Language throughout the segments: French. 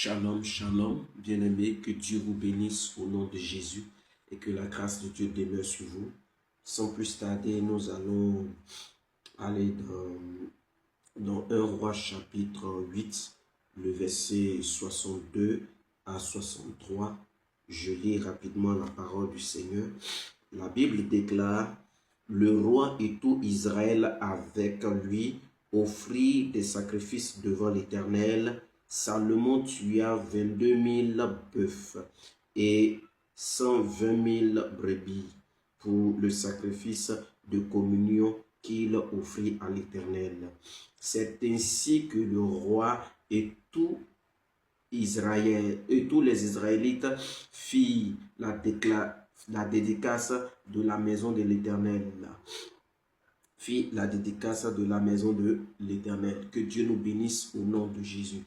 Shalom, shalom, bien-aimés, que Dieu vous bénisse au nom de Jésus et que la grâce de Dieu demeure sur vous. Sans plus tarder, nous allons aller dans 1 Roi chapitre 8, le verset 62 à 63. Je lis rapidement la parole du Seigneur. La Bible déclare: le roi et tout Israël avec lui offrit des sacrifices devant l'Éternel. Salomon tua 22 000 bœufs et 120 000 brebis pour le sacrifice de communion qu'il offrit à l'Éternel. C'est ainsi que le roi et tout Israël et tous les Israélites firent la dédicace de la maison de l'Éternel. La dédicace de la maison de l'Éternel. Que Dieu nous bénisse au nom de Jésus.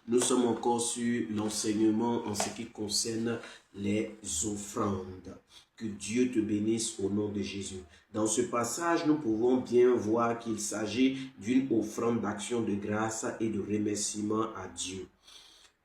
Nous sommes encore sur l'enseignement en ce qui concerne les offrandes. Que Dieu te bénisse au nom de Jésus. Dans ce passage, nous pouvons bien voir qu'il s'agit d'une offrande d'action de grâce et de remerciement à Dieu.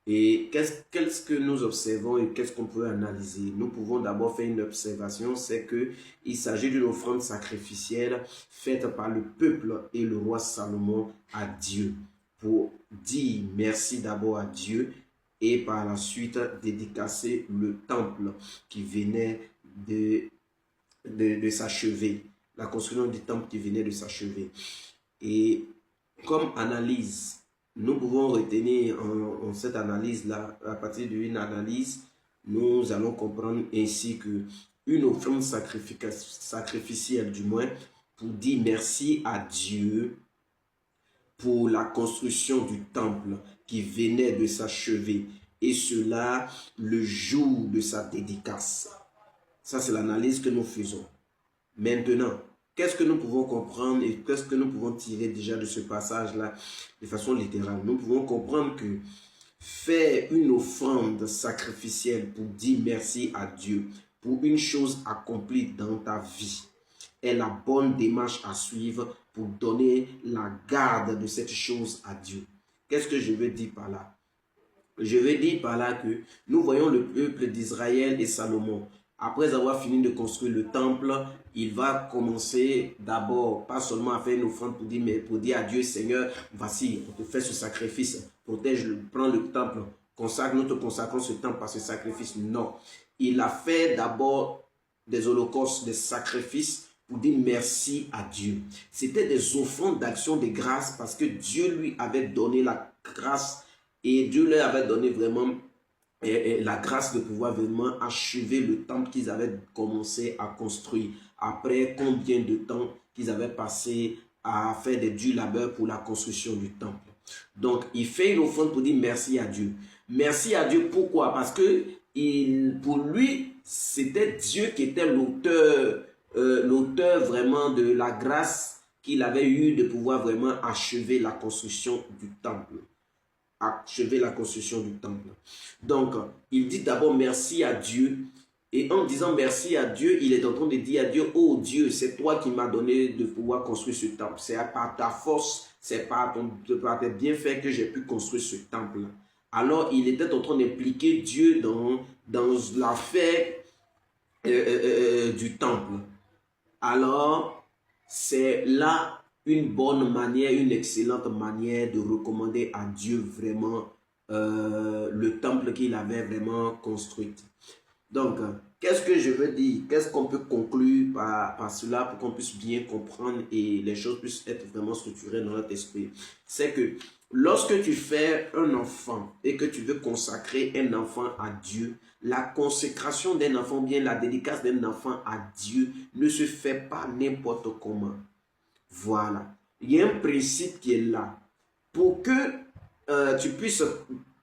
Et qu'est-ce que nous observons et qu'est-ce qu'on peut analyser? Nous pouvons d'abord faire une observation, c'est qu'il s'agit d'une offrande sacrificielle faite par le peuple et le roi Salomon à Dieu pour dire merci d'abord à Dieu et par la suite dédicacer le temple qui venait de s'achever, la construction du temple qui venait de s'achever. Et comme analyse, nous pouvons retenir en cette analyse-là, à partir d'une analyse, nous allons comprendre ainsi que une offrande sacrificielle, du moins, pour dire merci à Dieu pour la construction du temple qui venait de s'achever, et cela le jour de sa dédicace. Ça, c'est l'analyse que nous faisons. Maintenant, qu'est-ce que nous pouvons comprendre et qu'est-ce que nous pouvons tirer déjà de ce passage-là de façon littérale? Nous pouvons comprendre que faire une offrande sacrificielle pour dire merci à Dieu pour une chose accomplie dans ta vie est la bonne démarche à suivre pour donner la garde de cette chose à Dieu. Qu'est-ce que je veux dire par là? Je veux dire par là que nous voyons le peuple d'Israël et Salomon. Après avoir fini de construire le temple, il va commencer d'abord, pas seulement à faire une offrande pour dire à Dieu: Seigneur, voici, on te fait ce sacrifice, protège, prends le temple, nous te consacrons ce temple par ce sacrifice. Non, il a fait d'abord des holocaustes, des sacrifices pour dire merci à Dieu. C'était des offrandes d'action de grâce parce que Dieu lui avait donné la grâce et Dieu leur avait donné vraiment la grâce de pouvoir vraiment achever le temple qu'ils avaient commencé à construire. Après combien de temps qu'ils avaient passé à faire des durs labeurs pour la construction du temple. Donc, il fait une offrande pour dire merci à Dieu. Merci à Dieu, pourquoi? Parce que pour lui, c'était Dieu qui était l'auteur vraiment de la grâce qu'il avait eue de pouvoir vraiment achever la construction du temple. Achever la construction du temple. Donc, il dit d'abord merci à Dieu. Et en disant merci à Dieu, il est en train de dire à Dieu: oh Dieu, c'est toi qui m'as donné de pouvoir construire ce temple. C'est par ta force, c'est par tes bienfaits que j'ai pu construire ce temple. Alors, il était en train d'impliquer Dieu dans l'affaire du temple. Alors, c'est là une bonne manière, une excellente manière de recommander à Dieu vraiment le temple qu'il avait vraiment construit. Donc, qu'est-ce que je veux dire? Qu'est-ce qu'on peut conclure par cela pour qu'on puisse bien comprendre et les choses puissent être vraiment structurées dans notre esprit? C'est que lorsque tu fais un enfant et que tu veux consacrer un enfant à Dieu, la consécration d'un enfant, bien la dédicace d'un enfant à Dieu ne se fait pas n'importe comment. Voilà. Il y a un principe qui est là. Pour que tu puisses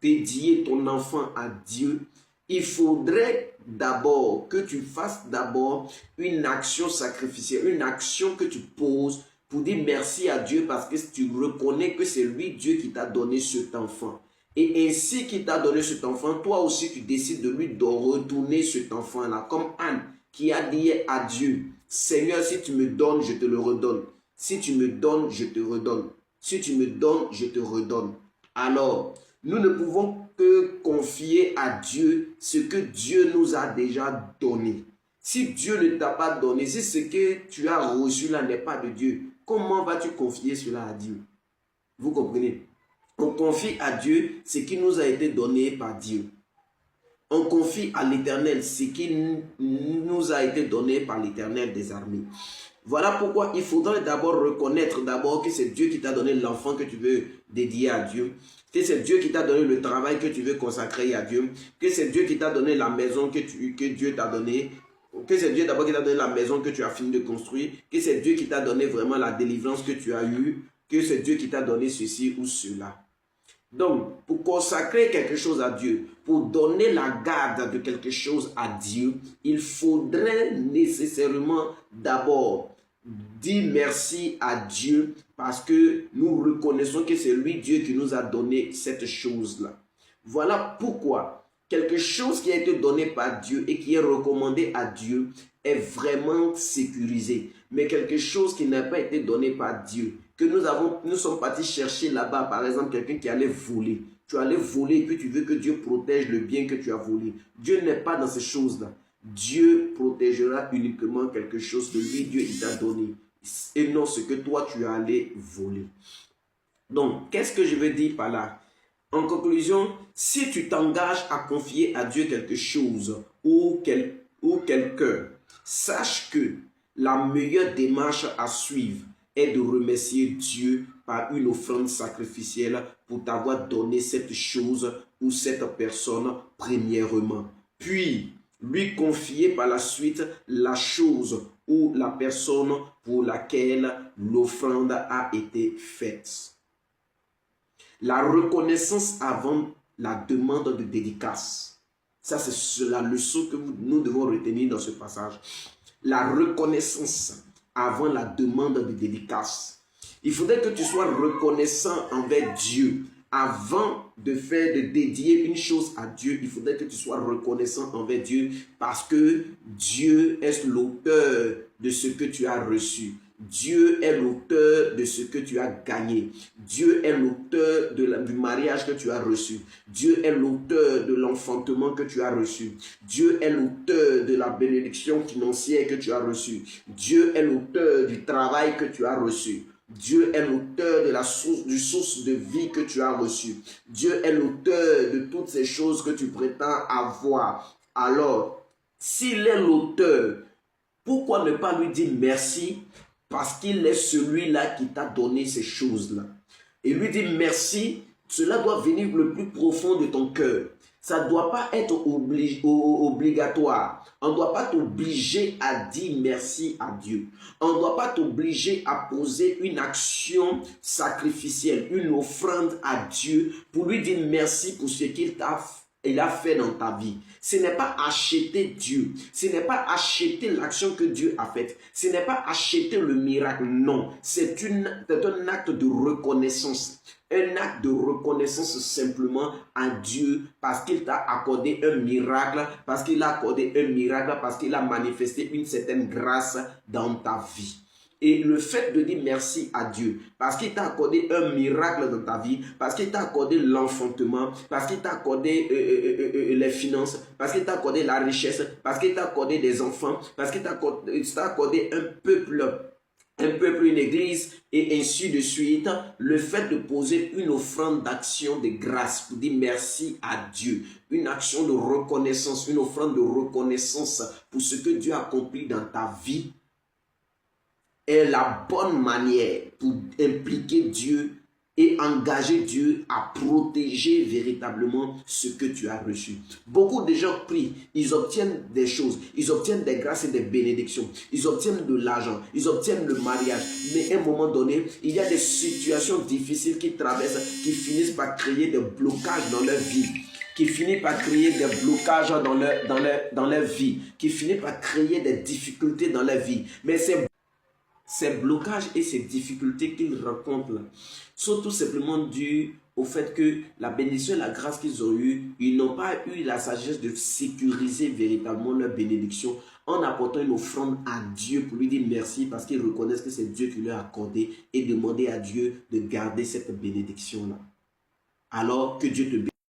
dédier ton enfant à Dieu, il faudrait d'abord que tu fasses d'abord une action sacrificielle, une action que tu poses pour dire merci à Dieu parce que tu reconnais que c'est lui, Dieu, qui t'a donné cet enfant. Et ainsi qu'il t'a donné cet enfant, toi aussi tu décides de lui retourner cet enfant-là, comme Anne qui a dit à Dieu: Seigneur, si tu me donnes, je te le redonne. Si tu me donnes, je te redonne. Si tu me donnes, je te redonne. Alors, Nous ne pouvons que confier à Dieu ce que Dieu nous a déjà donné. Si Dieu ne t'a pas donné, si ce que tu as reçu là n'est pas de Dieu, comment vas-tu confier cela à Dieu? Vous comprenez? On confie à Dieu ce qui nous a été donné par Dieu. On confie à l'Éternel ce qui nous a été donné par l'Éternel des armées. Voilà pourquoi il faudrait d'abord reconnaître que c'est Dieu qui t'a donné l'enfant que tu veux dédier à Dieu, que c'est Dieu qui t'a donné le travail que tu veux consacrer à Dieu, que c'est Dieu qui t'a donné la maison que Dieu t'a donnée, que c'est Dieu d'abord qui t'a donné la maison que tu as fini de construire, que c'est Dieu qui t'a donné vraiment la délivrance que tu as eue, que c'est Dieu qui t'a donné ceci ou cela. Donc, pour consacrer quelque chose à Dieu, pour donner la garde de quelque chose à Dieu, il faudrait nécessairement d'abord dire merci à Dieu parce que nous reconnaissons que c'est lui Dieu qui nous a donné cette chose-là. Voilà pourquoi quelque chose qui a été donné par Dieu et qui est recommandé à Dieu est vraiment sécurisé. Mais quelque chose qui n'a pas été donné par Dieu, que nous sommes partis chercher là-bas, par exemple, quelqu'un qui allait voler. Tu allais voler et puis tu veux que Dieu protège le bien que tu as volé. Dieu n'est pas dans ces choses-là. Dieu protégera uniquement quelque chose que lui, Dieu, il t'a donné. Et non ce que toi, tu as allé voler. Donc, qu'est-ce que je veux dire par là? En conclusion, si tu t'engages à confier à Dieu quelque chose ou quelqu'un, sache que la meilleure démarche à suivre est de remercier Dieu par une offrande sacrificielle pour t'avoir donné cette chose ou cette personne premièrement. Puis, lui confier par la suite la chose ou la personne pour laquelle l'offrande a été faite. La reconnaissance avant la demande de dédicace. Ça, c'est la leçon que nous devons retenir dans ce passage. La reconnaissance avant la demande de dédicace. Il faudrait que tu sois reconnaissant envers Dieu. Avant de dédier une chose à Dieu, il faudrait que tu sois reconnaissant envers Dieu parce que Dieu est l'auteur de ce que tu as reçu. Dieu est l'auteur de ce que tu as gagné. Dieu est l'auteur du mariage que tu as reçu. Dieu est l'auteur de l'enfantement que tu as reçu. Dieu est l'auteur de la bénédiction financière que tu as reçue. Dieu est l'auteur du travail que tu as reçu. Dieu est l'auteur de la source de vie que tu as reçue. Dieu est l'auteur de toutes ces choses que tu prétends avoir. Alors, s'il est l'auteur, pourquoi ne pas lui dire merci? Parce qu'il est celui-là qui t'a donné ces choses-là. Et lui dire merci, cela doit venir le plus profond de ton cœur. Ça ne doit pas être obligatoire. On ne doit pas t'obliger à dire merci à Dieu. On ne doit pas t'obliger à poser une action sacrificielle, une offrande à Dieu pour lui dire merci pour ce qu'il a fait dans ta vie. Ce n'est pas acheter Dieu. Ce n'est pas acheter l'action que Dieu a faite. Ce n'est pas acheter le miracle. Non. C'est un acte de reconnaissance. Un acte de reconnaissance simplement à Dieu parce qu'il t'a accordé un miracle, parce qu'il a accordé un miracle, parce qu'il a manifesté une certaine grâce dans ta vie. Et le fait de dire merci à Dieu, parce qu'il t'a accordé un miracle dans ta vie, parce qu'il t'a accordé l'enfantement, parce qu'il t'a accordé les finances, parce qu'il t'a accordé la richesse, parce qu'il t'a accordé des enfants, parce qu'il t'a accordé un peuple, une église, et ainsi de suite. Le fait de poser une offrande d'action de grâce pour dire merci à Dieu, une action de reconnaissance, une offrande de reconnaissance pour ce que Dieu a accompli dans ta vie, est la bonne manière pour impliquer Dieu et engager Dieu à protéger véritablement ce que tu as reçu. Beaucoup de gens prient, ils obtiennent des choses, ils obtiennent des grâces et des bénédictions, ils obtiennent de l'argent, ils obtiennent le mariage, mais à un moment donné, il y a des situations difficiles qui traversent, qui finissent par créer des blocages dans leur vie, qui finit par créer des blocages dans leur vie, qui finit par créer des difficultés dans leur vie. Mais ces blocages et ces difficultés qu'ils rencontrent sont tout simplement dus au fait que la bénédiction et la grâce qu'ils ont eue, ils n'ont pas eu la sagesse de sécuriser véritablement leur bénédiction en apportant une offrande à Dieu pour lui dire merci parce qu'ils reconnaissent que c'est Dieu qui leur a accordé et demander à Dieu de garder cette bénédiction-là. Alors que Dieu te bénisse.